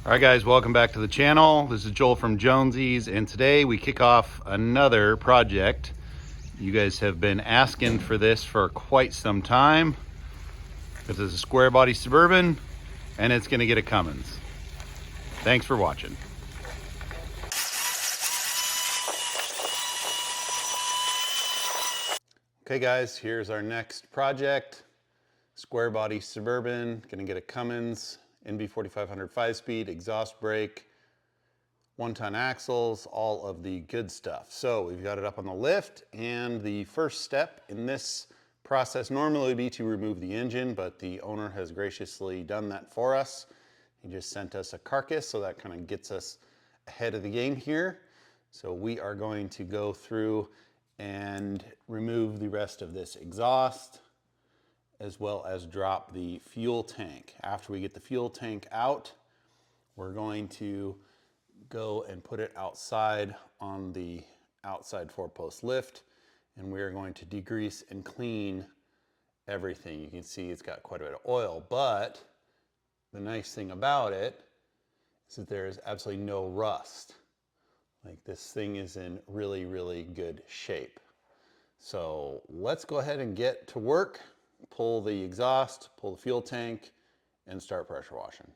All right guys, welcome back to the channel. This is Joel from Jonesy's, and today we kick off another project. You guys have been asking for this for quite some time. This is a square body Suburban and it's gonna get a Cummins. Thanks for watching. Okay guys, here's our next project. Square body Suburban, gonna get a Cummins. NB 4500 5-speed, exhaust brake, 1-ton axles, all of the good stuff. So we've got it up on the lift, and the first step in this process normally would be to remove the engine, but the owner has graciously done that for us. He just sent us a carcass, so that kind of gets us ahead of the game here. So we are going to go through and remove the rest of this exhaust, as well as drop the fuel tank. After we get the fuel tank out, we're going to go and put it outside on the outside 4-post lift, and we are going to degrease and clean everything. You can see it's got quite a bit of oil, but the nice thing about it is that there is absolutely no rust. Like, this thing is in really, really good shape. So let's go ahead and get to work. Pull the exhaust, pull the fuel tank, and start pressure washing.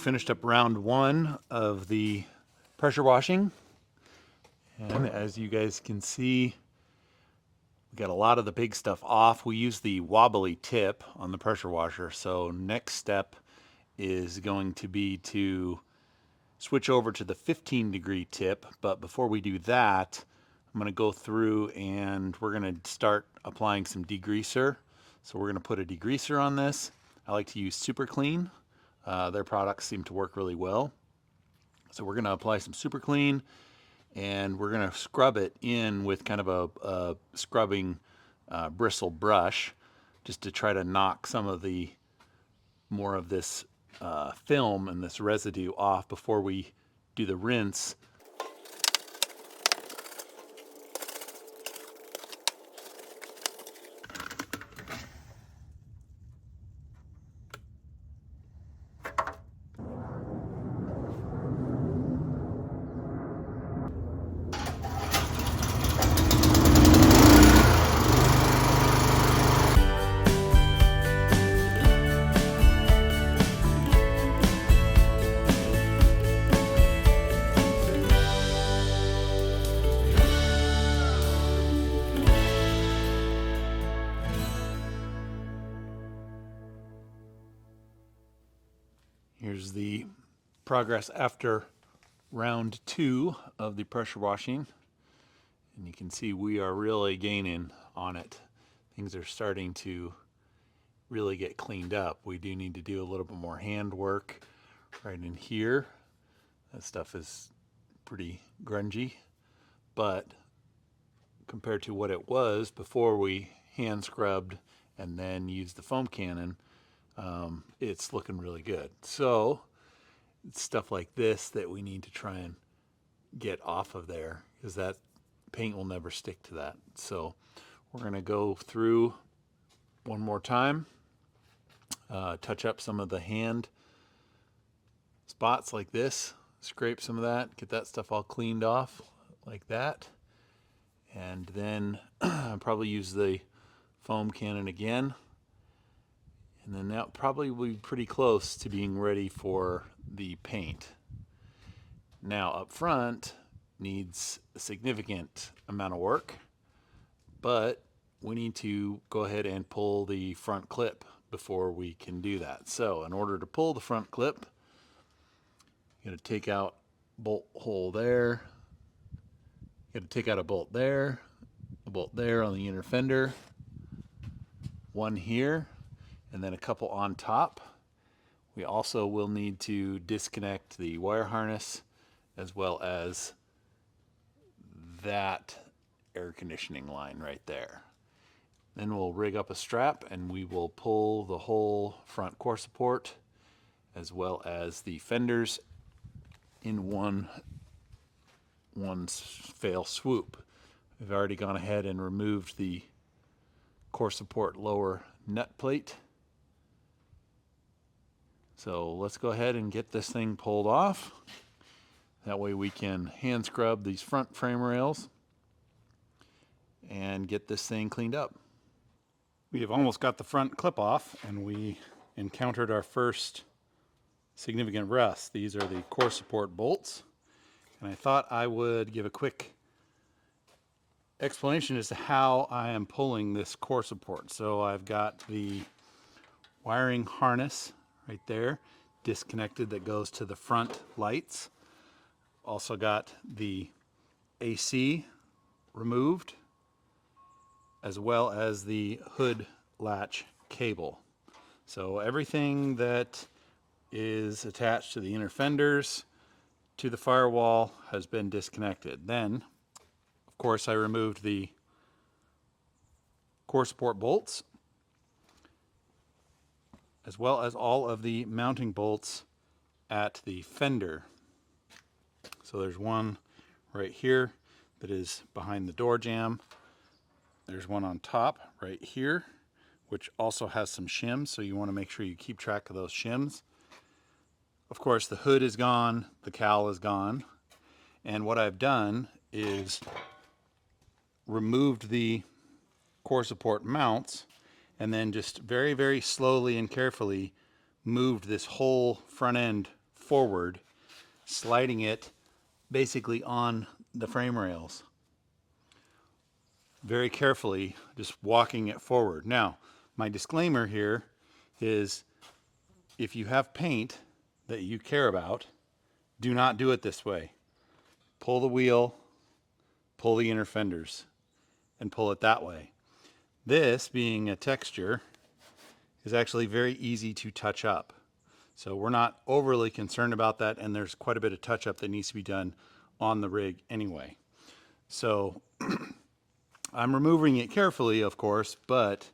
finished up round 1 of the pressure washing, and as you guys can see, we got a lot of the big stuff off. We use the wobbly tip on the pressure washer, so next step is going to be to switch over to the 15-degree tip. But before we do that, I'm going to go through and we're going to start applying some degreaser. So we're going to put a degreaser on this. I like to use Super Clean. Their products seem to work really well. So we're going to apply some Super Clean, and we're going to scrub it in with kind of a scrubbing bristle brush, just to try to knock some of the more of this film and this residue off before we do the rinse. Here's the progress after round 2 of the pressure washing. And you can see we are really gaining on it. Things are starting to really get cleaned up. We do need to do a little bit more hand work right in here. That stuff is pretty grungy, but compared to what it was before we hand scrubbed and then used the foam cannon, it's looking really good. So it's stuff like this that we need to try and get off of there, because that paint will never stick to that. So we're going to go through one more time, touch up some of the hand spots like this, scrape some of that, get that stuff all cleaned off like that, and then probably use the foam cannon again. And then that probably will be pretty close to being ready for the paint. Now up front needs a significant amount of work, but we need to go ahead and pull the front clip before we can do that. So in order to pull the front clip, you're going to take out a bolt hole there, you're going to take out a bolt there on the inner fender, one here, and then a couple on top. We also will need to disconnect the wire harness as well as that air conditioning line right there. Then we'll rig up a strap and we will pull the whole front core support as well as the fenders in one fell swoop. We've already gone ahead and removed the core support lower nut plate. So let's go ahead and get this thing pulled off. That way we can hand scrub these front frame rails and get this thing cleaned up. We have almost got the front clip off, and we encountered our first significant rust. These are the core support bolts, and I thought I would give a quick explanation as to how I am pulling this core support. So I've got the wiring harness right there disconnected that goes to the front lights. Also got the AC removed, as well as the hood latch cable. So everything that is attached to the inner fenders to the firewall has been disconnected. Then, of course, I removed the core support bolts, as well as all of the mounting bolts at the fender. So there's one right here that is behind the door jamb. There's one on top right here, which also has some shims, so you want to make sure you keep track of those shims. Of course, the hood is gone, the cowl is gone, and what I've done is removed the core support mounts and then just very, very slowly and carefully moved this whole front end forward, sliding it basically on the frame rails. Very carefully, just walking it forward. Now, my disclaimer here is if you have paint that you care about, do not do it this way. Pull the wheel, pull the inner fenders, and pull it that way. This, being a texture, is actually very easy to touch up. So we're not overly concerned about that, and there's quite a bit of touch up that needs to be done on the rig anyway. So I'm removing it carefully, of course, but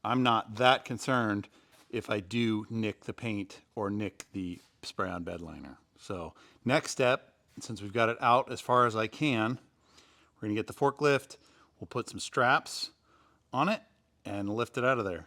I'm not that concerned if I do nick the paint or nick the spray-on bed liner. So next step, since we've got it out as far as I can, we're gonna get the forklift, we'll put some straps on it and lift it out of there.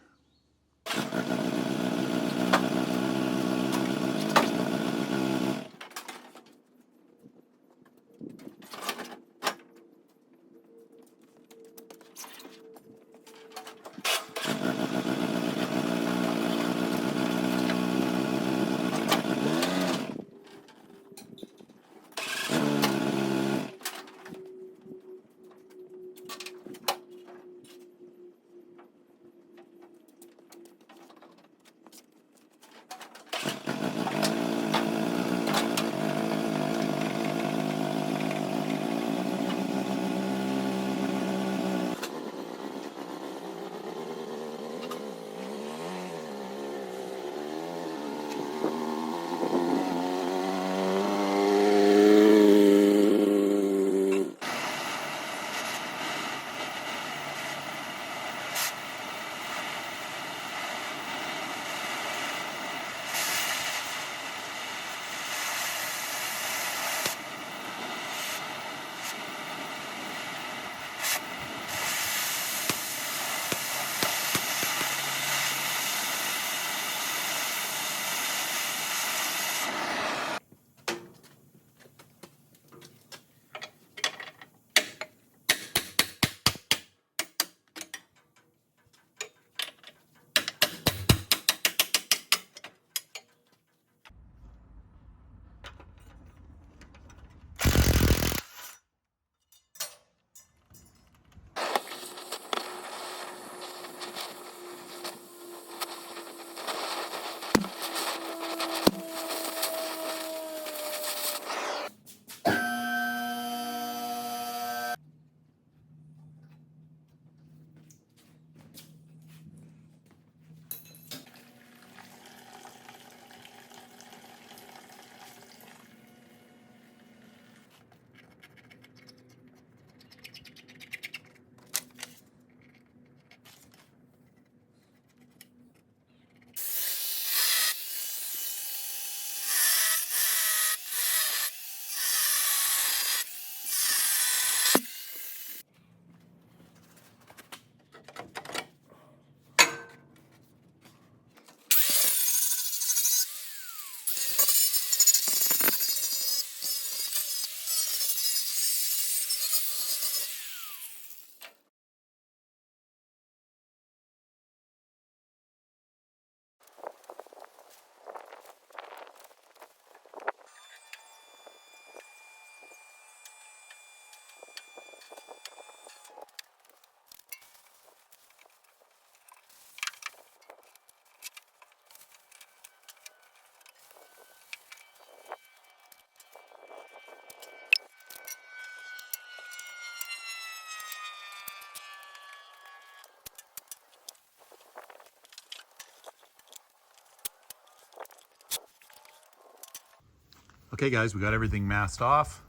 Okay guys, we got everything masked off.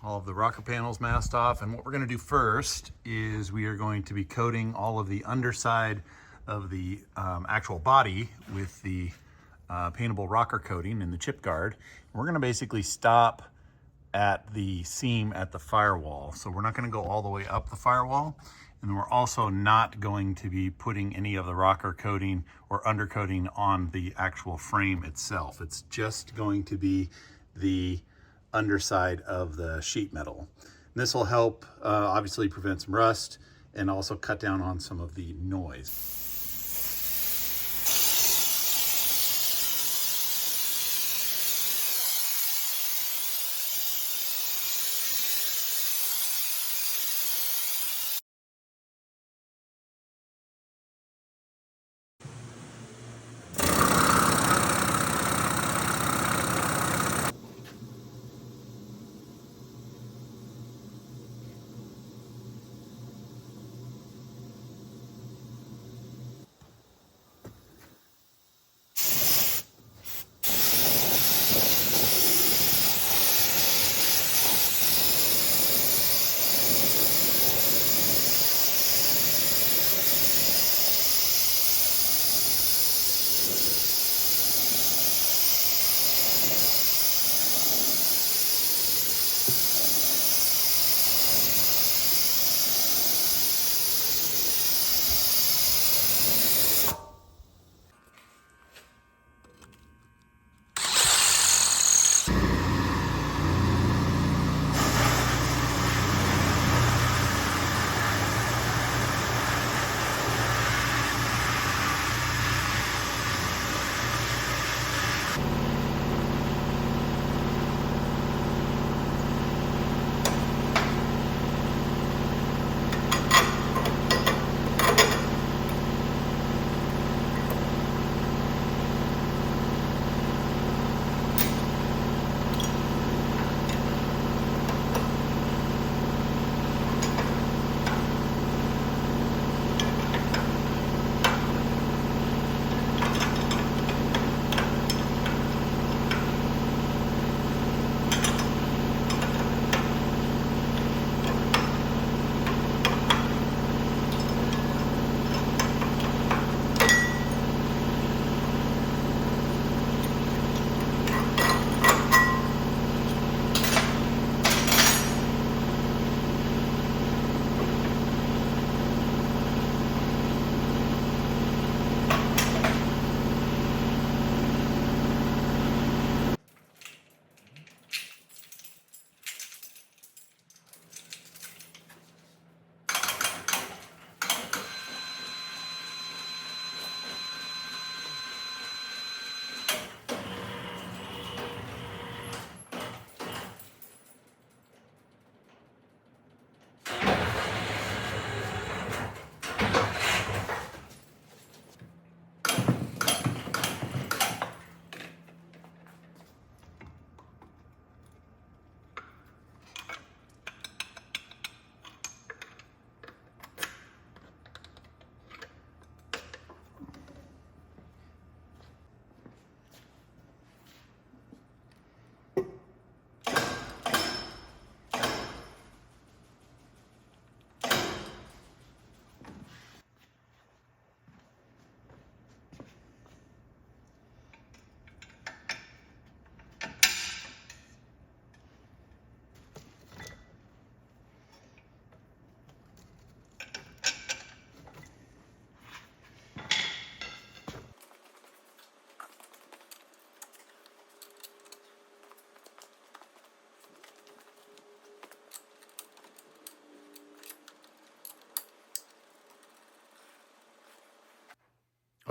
All of the rocker panels masked off. And what we're gonna do first is we are going to be coating all of the underside of the actual body with the paintable rocker coating and the chip guard. We're gonna basically stop at the seam at the firewall. So we're not gonna go all the way up the firewall. And we're also not going to be putting any of the rocker coating or undercoating on the actual frame itself. It's just going to be the underside of the sheet metal. And this will help obviously prevent some rust and also cut down on some of the noise.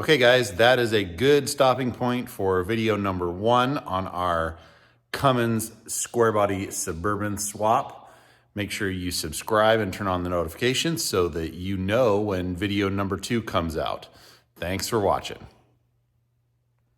Okay guys, that is a good stopping point for video number 1 on our Cummins square body Suburban swap. Make sure you subscribe and turn on the notifications so that you know when video number 2 comes out. Thanks for watching.